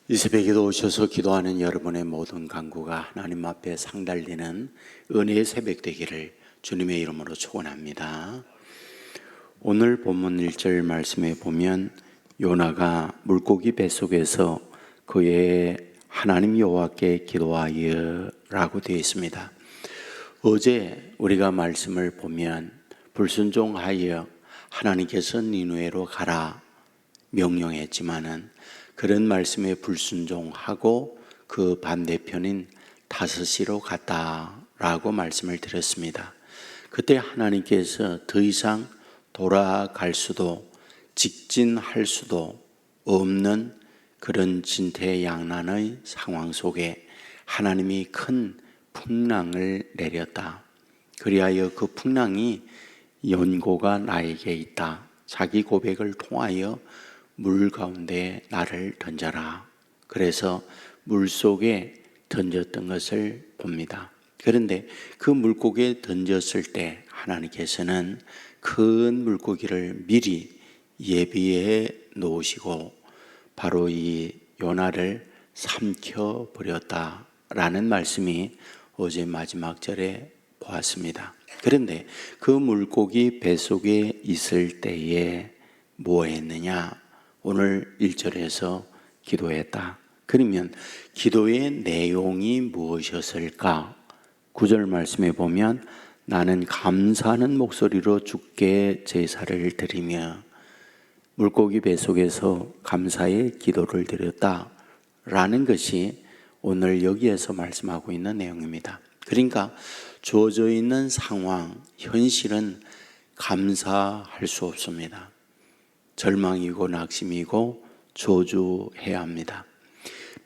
이 새벽에도 오셔서 기도하는 여러분의 모든 간구가 하나님 앞에 상달되는 은혜의 새벽 되기를 주님의 이름으로 축원합니다. 오늘 본문 1절 말씀에 보면 요나가 물고기 뱃속에서 그의 하나님 여호와께 기도하여 라고 되어 있습니다. 어제 우리가 말씀을 보면 불순종하여 하나님께서 니느웨로 가라 명령했지만은 그런 말씀에 불순종하고 그 반대편인 다섯시로 갔다라고 말씀을 드렸습니다. 그때 하나님께서 더 이상 돌아갈 수도 직진할 수도 없는 그런 진퇴양난의 상황 속에 하나님이 큰 풍랑을 내렸다. 그리하여 그 풍랑이 연고가 나에게 있다. 자기 고백을 통하여 물 가운데 나를 던져라. 그래서 물 속에 던졌던 것을 봅니다. 그런데 그 물고기에 던졌을 때 하나님께서는 큰 물고기를 미리 예비해 놓으시고 바로 이 요나를 삼켜 버렸다라는 말씀이 어제 마지막 절에 보았습니다. 그런데 그 물고기 뱃속에 있을 때에 뭐 했느냐? 오늘 1절에서 기도했다. 그러면 기도의 내용이 무엇이었을까? 9절 말씀에 보면 나는 감사하는 목소리로 주께 제사를 드리며 물고기 뱃속에서 감사의 기도를 드렸다 라는 것이 오늘 여기에서 말씀하고 있는 내용입니다. 그러니까 주어져 있는 상황, 현실은 감사할 수 없습니다. 절망이고 낙심이고 저주해야 합니다.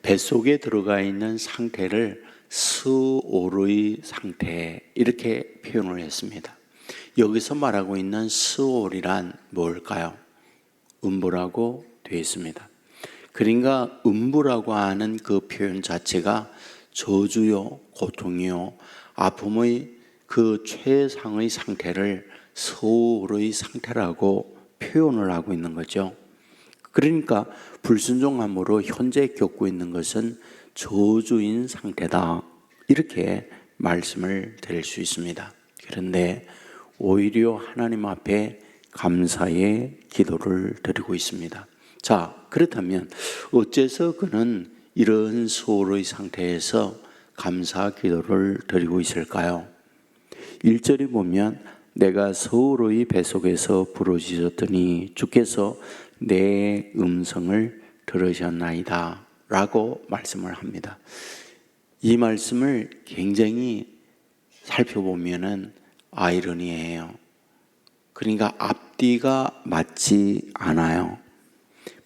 뱃속에 들어가 있는 상태를 스올의 상태 이렇게 표현을 했습니다. 여기서 말하고 있는 스올이란 뭘까요? 음부라고 되어 있습니다. 그러니까 음부라고 하는 그 표현 자체가 저주요, 고통이요, 아픔의 그 최상의 상태를 스올의 상태라고 표현을 하고 있는 거죠. 그러니까 불순종함으로 현재 겪고 있는 것은 저주인 상태다. 이렇게 말씀을 드릴 수 있습니다. 그런데 오히려 하나님 앞에 감사의 기도를 드리고 있습니다. 자, 그렇다면 어째서 그는 이런 소홀의 상태에서 감사 기도를 드리고 있을까요? 1절에 보면 내가 서울의 뱃속에서 부르짖었더니 주께서 내 음성을 들으셨나이다 라고 말씀을 합니다. 이 말씀을 굉장히 살펴보면은 아이러니해요. 그러니까 앞뒤가 맞지 않아요.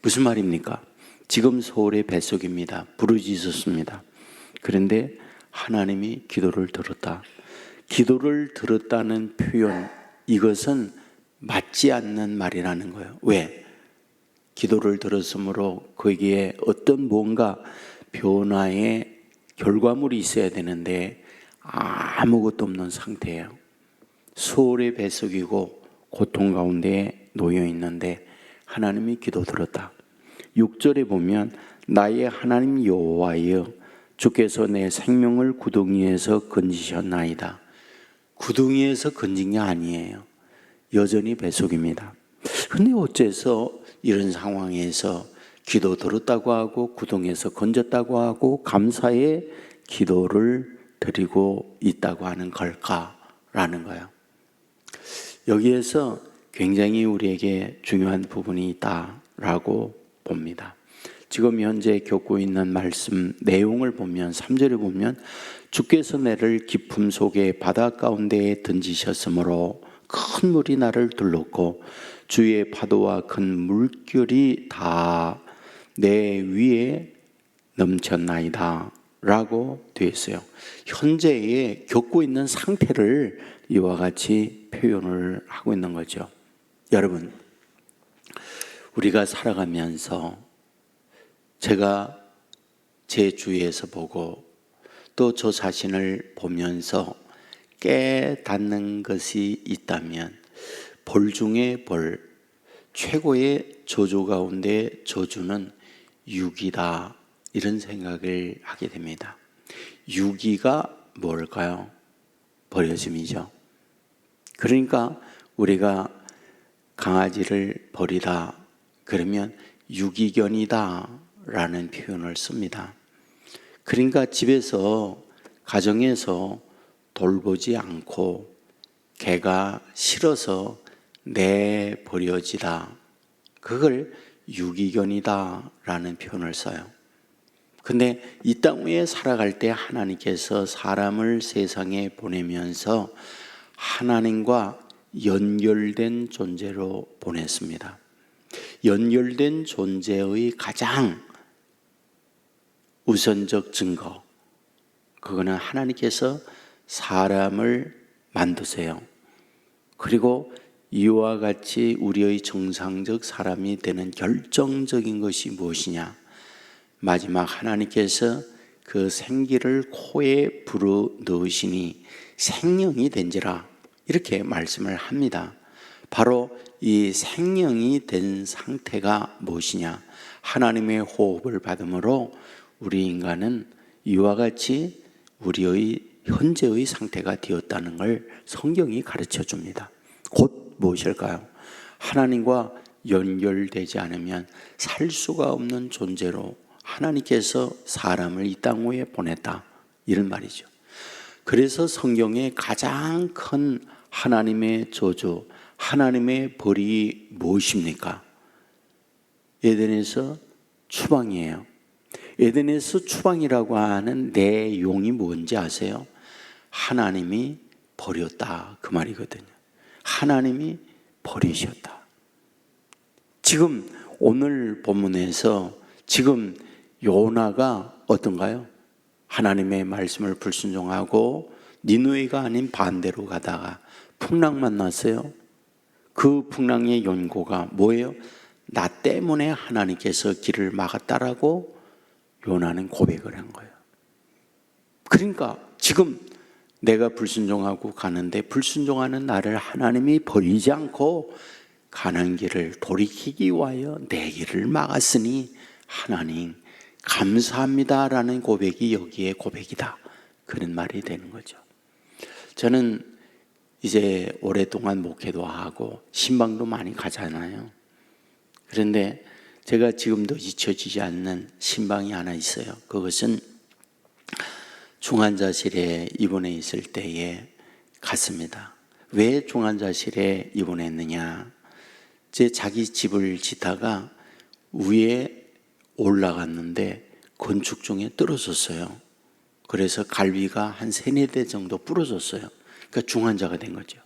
무슨 말입니까? 지금 서울의 뱃속입니다. 부르짖었습니다. 그런데 하나님이 기도를 들었다. 기도를 들었다는 표현, 이것은 맞지 않는 말이라는 거예요. 왜? 기도를 들었으므로 거기에 어떤 뭔가 변화의 결과물이 있어야 되는데 아무것도 없는 상태예요. 소울의 뱃속이고 고통 가운데 놓여 있는데 하나님이 기도 들었다. 6절에 보면 나의 하나님 여호와여 주께서 내 생명을 구덩이에서 건지셨나이다. 구덩이에서 건진 게 아니에요. 여전히 뱃속입니다. 근데 어째서 이런 상황에서 기도 들었다고 하고 구덩이에서 건졌다고 하고 감사의 기도를 드리고 있다고 하는 걸까라는 거예요. 여기에서 굉장히 우리에게 중요한 부분이 있다라고 봅니다. 지금 현재 겪고 있는 말씀 내용을 보면 3절에 보면 주께서 내를 깊음 속에 바다 가운데에 던지셨으므로 큰 물이 나를 둘렀고 주의 파도와 큰 물결이 다 내 위에 넘쳤나이다 라고 되어 있어요. 현재에 겪고 있는 상태를 이와 같이 표현을 하고 있는 거죠. 여러분, 우리가 살아가면서 제가 제 주위에서 보고 또 저 자신을 보면서 깨닫는 것이 있다면 벌 중에 벌, 최고의 저주 가운데 저주는 육이다 이런 생각을 하게 됩니다. 유기가 뭘까요? 버려짐이죠. 그러니까 우리가 강아지를 버리다 그러면 유기견이다 라는 표현을 씁니다. 그러니까 집에서 가정에서 돌보지 않고 개가 싫어서 내버려지다, 그걸 유기견이다 라는 표현을 써요. 근데 이 땅 위에 살아갈 때 하나님께서 사람을 세상에 보내면서 하나님과 연결된 존재로 보냈습니다. 연결된 존재의 가장 우선적 증거, 그거는 하나님께서 사람을 만드세요. 그리고 이와 같이 우리의 정상적 사람이 되는 결정적인 것이 무엇이냐? 마지막 하나님께서 그 생기를 코에 불어 넣으시니 생명이 된지라, 이렇게 말씀을 합니다. 바로 이 생명이 된 상태가 무엇이냐? 하나님의 호흡을 받음으로 우리 인간은 이와 같이 우리의 현재의 상태가 되었다는 걸 성경이 가르쳐 줍니다. 곧 무엇일까요? 하나님과 연결되지 않으면 살 수가 없는 존재로 하나님께서 사람을 이 땅 위에 보냈다, 이런 말이죠. 그래서 성경의 가장 큰 하나님의 저주, 하나님의 벌이 무엇입니까? 에덴에서 추방이에요. 에덴에서 추방이라고 하는 내용이 뭔지 아세요? 하나님이 버렸다, 그 말이거든요. 하나님이 버리셨다. 지금 오늘 본문에서 지금 요나가 어떤가요? 하나님의 말씀을 불순종하고 니느웨가 아닌 반대로 가다가 풍랑 만났어요. 그 풍랑의 연고가 뭐예요? 나 때문에 하나님께서 길을 막았다라고 요나는 고백을 한 거예요. 그러니까 지금 내가 불순종하고 가는데 불순종하는 나를 하나님이 버리지 않고 가는 길을 돌이키기 위하여 내 길을 막았으니 하나님 감사합니다라는 고백이 여기에 고백이다, 그런 말이 되는 거죠. 저는 이제 오랫동안 목회도 하고 신방도 많이 가잖아요. 그런데 제가 지금도 잊혀지지 않는 신방이 하나 있어요. 그것은 중환자실에 입원해 있을 때에 갔습니다. 왜 중환자실에 입원했느냐? 제 자기 집을 짓다가 위에 올라갔는데 건축 중에 떨어졌어요. 그래서 갈비가 한 3-4대 정도 부러졌어요. 그러니까 중환자가 된 거죠.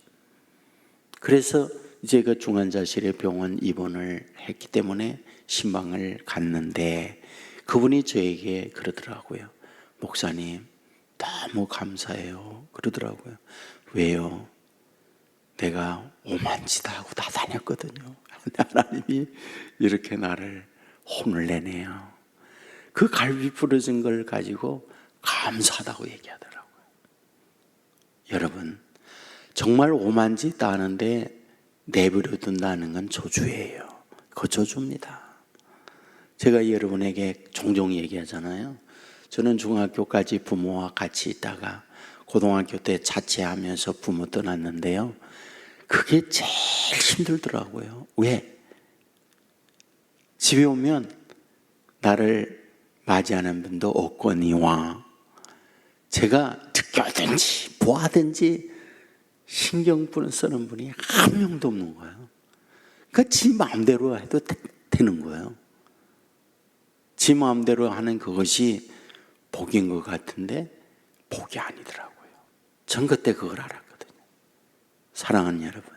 그래서 제가 중환자실에 병원 입원을 했기 때문에 신방을 갔는데 그분이 저에게 그러더라고요. 목사님, 너무 감사해요. 그러더라고요. 왜요? 내가 오만지다 하고 다 다녔거든요. 하나님이 이렇게 나를 혼을 내네요. 그 갈비 부러진 걸 가지고 감사하다고 얘기하더라고요. 여러분, 정말 오만지다 하는데 내버려 둔다는 건 저주예요. 그 저주입니다. 제가 여러분에게 종종 얘기하잖아요. 저는 중학교까지 부모와 같이 있다가 고등학교 때 자취하면서 부모 떠났는데요. 그게 제일 힘들더라고요. 왜? 집에 오면 나를 맞이하는 분도 없거니와 제가 듣겨든지 보아든지 신경 쓰는 분이 한 명도 없는 거예요. 그러니까 지 마음대로 해도 되는 거예요. 지 마음대로 하는 그것이 복인 것 같은데 복이 아니더라고요. 전 그때 그걸 알았거든요. 사랑하는 여러분,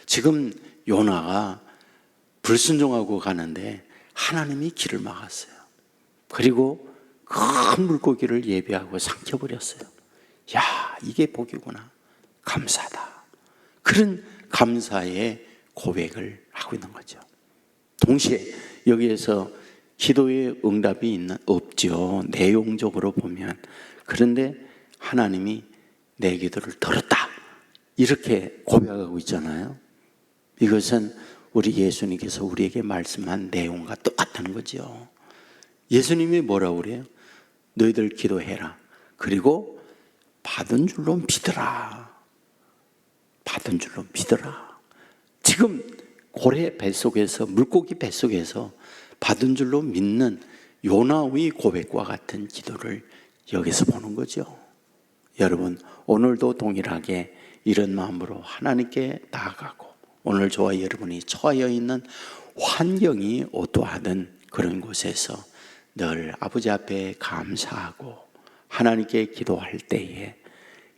지금 요나가 불순종하고 가는데 하나님이 길을 막았어요. 그리고 큰 물고기를 예배하고 삼켜버렸어요. 야, 이게 복이구나. 감사하다. 그런 감사의 고백을 하고 있는 거죠. 동시에 여기에서 기도의 응답이 없죠. 내용적으로 보면. 그런데 하나님이 내 기도를 들었다, 이렇게 고백하고 있잖아요. 이것은 우리 예수님께서 우리에게 말씀한 내용과 똑같다는 거죠. 예수님이 뭐라고 그래요? 너희들 기도해라. 그리고 받은 줄로 믿으라. 받은 줄로 믿으라. 지금 고래 뱃속에서, 물고기 뱃속에서 받은 줄로 믿는 요나의 고백과 같은 기도를 여기서 보는 거죠. 여러분, 오늘도 동일하게 이런 마음으로 하나님께 나아가고, 오늘 저와 여러분이 처하여 있는 환경이 어떠하든 그런 곳에서 늘 아버지 앞에 감사하고 하나님께 기도할 때에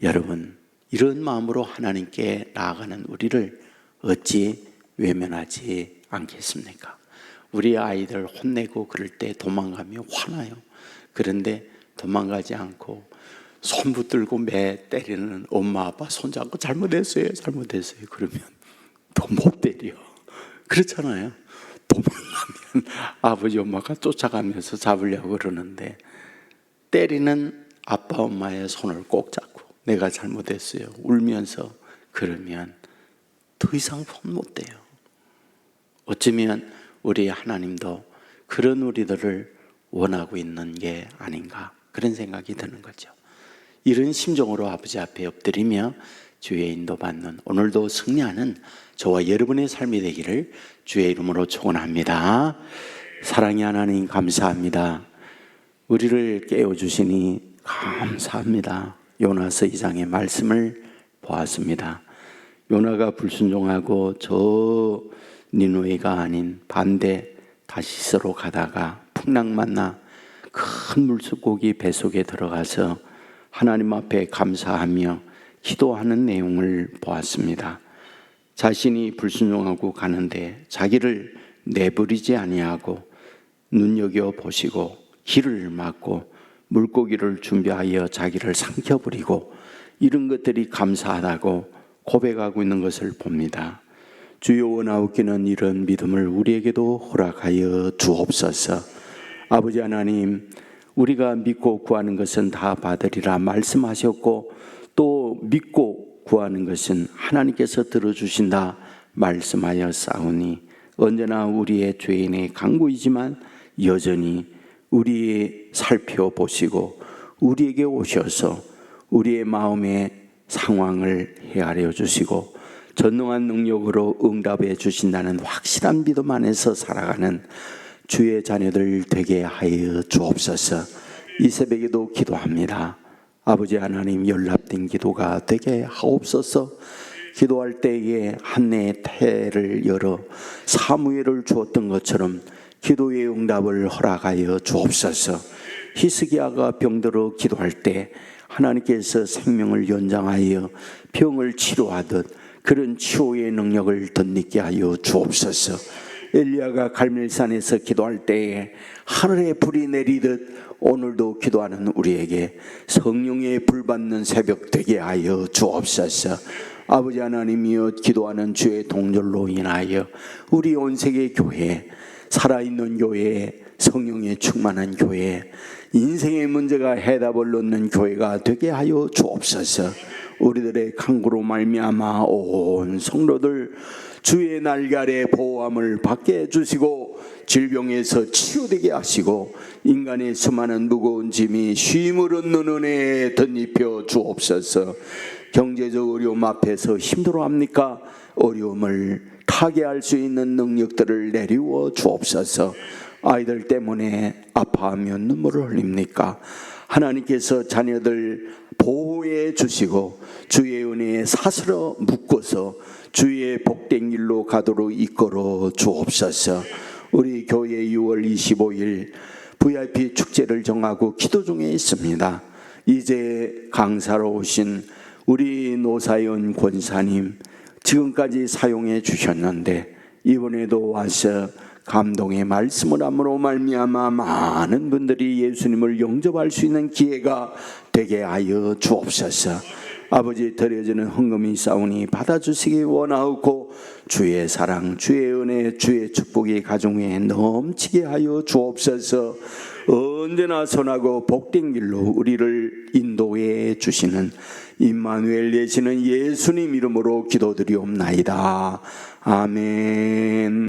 여러분, 이런 마음으로 하나님께 나아가는 우리를 어찌 외면하지 않겠습니까? 우리 아이들 혼내고 그럴 때 도망가면 화나요. 그런데 도망가지 않고 손 붙들고 매 때리는 엄마 아빠 손잡고 잘못했어요 그러면 더 못 때려. 그렇잖아요. 도망가면 아버지 엄마가 쫓아가면서 잡으려고 그러는데 때리는 아빠 엄마의 손을 꼭 잡고 내가 잘못했어요 울면서 그러면 더 이상 손 못 대요. 어쩌면 우리 하나님도 그런 우리들을 원하고 있는 게 아닌가, 그런 생각이 드는 거죠. 이런 심정으로 아버지 앞에 엎드리며 주의 인도받는 오늘도 승리하는 저와 여러분의 삶이 되기를 주의 이름으로 축원합니다. 사랑의 하나님 감사합니다. 우리를 깨워주시니 감사합니다. 요나서 2장의 말씀을 보았습니다. 요나가 불순종하고 저 니누웨가 아닌 반대 다시스로 가다가 풍랑 만나 큰 물고기 뱃속에 들어가서 하나님 앞에 감사하며 기도하는 내용을 보았습니다. 자신이 불순종하고 가는데 자기를 내버리지 아니하고 눈여겨보시고 길을 막고 물고기를 준비하여 자기를 삼켜버리고 이런 것들이 감사하다고 고백하고 있는 것을 봅니다. 주여 원하옵기는 이런 믿음을 우리에게도 허락하여 주옵소서. 아버지 하나님, 우리가 믿고 구하는 것은 다 받으리라 말씀하셨고 또 믿고 구하는 것은 하나님께서 들어주신다 말씀하여 싸우니 언제나 우리의 죄인의 강구이지만 여전히 우리의 살펴보시고 우리에게 오셔서 우리의 마음의 상황을 헤아려 주시고 전능한 능력으로 응답해 주신다는 확실한 믿음 안에서 살아가는 주의 자녀들 되게 하여 주옵소서. 이 새벽에도 기도합니다. 아버지 하나님, 연락된 기도가 되게 하옵소서. 기도할 때에 한내의 태를 열어 사무엘을 주었던 것처럼 기도의 응답을 허락하여 주옵소서. 히스기야가 병들어 기도할 때 하나님께서 생명을 연장하여 병을 치료하듯 그런 치유의 능력을 덧입게 하여 주옵소서. 엘리야가 갈멜산에서 기도할 때에 하늘에 불이 내리듯 오늘도 기도하는 우리에게 성령의 불 받는 새벽 되게 하여 주옵소서. 아버지 하나님이여, 기도하는 주의 동절로 인하여 우리 온 세계 교회, 살아있는 교회, 성령에 충만한 교회, 인생의 문제가 해답을 얻는 교회가 되게 하여 주옵소서. 우리들의 강구로 말미암아 온 성도들 주의 날개 아래 보호함을 받게 해주시고 질병에서 치유되게 하시고 인간의 수많은 무거운 짐이 쉼을 얻는 은혜에 덧입혀 주옵소서. 경제적 어려움 앞에서 힘들어합니까? 어려움을 타개할 수 있는 능력들을 내리워 주옵소서. 아이들 때문에 아파하며 눈물을 흘립니까? 하나님께서 자녀들 보호해 주시고 주의 은혜에 사슬어 묶어서 주의 복된 길로 가도록 이끌어 주옵소서. 우리 교회 6월 25일 VIP 축제를 정하고 기도 중에 있습니다. 이제 강사로 오신 우리 노사연 권사님 지금까지 사용해 주셨는데 이번에도 와서 감동의 말씀을 함으로 말미암아 많은 분들이 예수님을 영접할 수 있는 기회가 되게 하여 주옵소서. 아버지, 드려지는 헌금이 싸우니 받아주시기 원하옵고 주의 사랑, 주의 은혜, 주의 축복이 가정에 넘치게 하여 주옵소서. 언제나 선하고 복된 길로 우리를 인도해 주시는 임마누엘 되시는 예수님 이름으로 기도드리옵나이다. 아멘.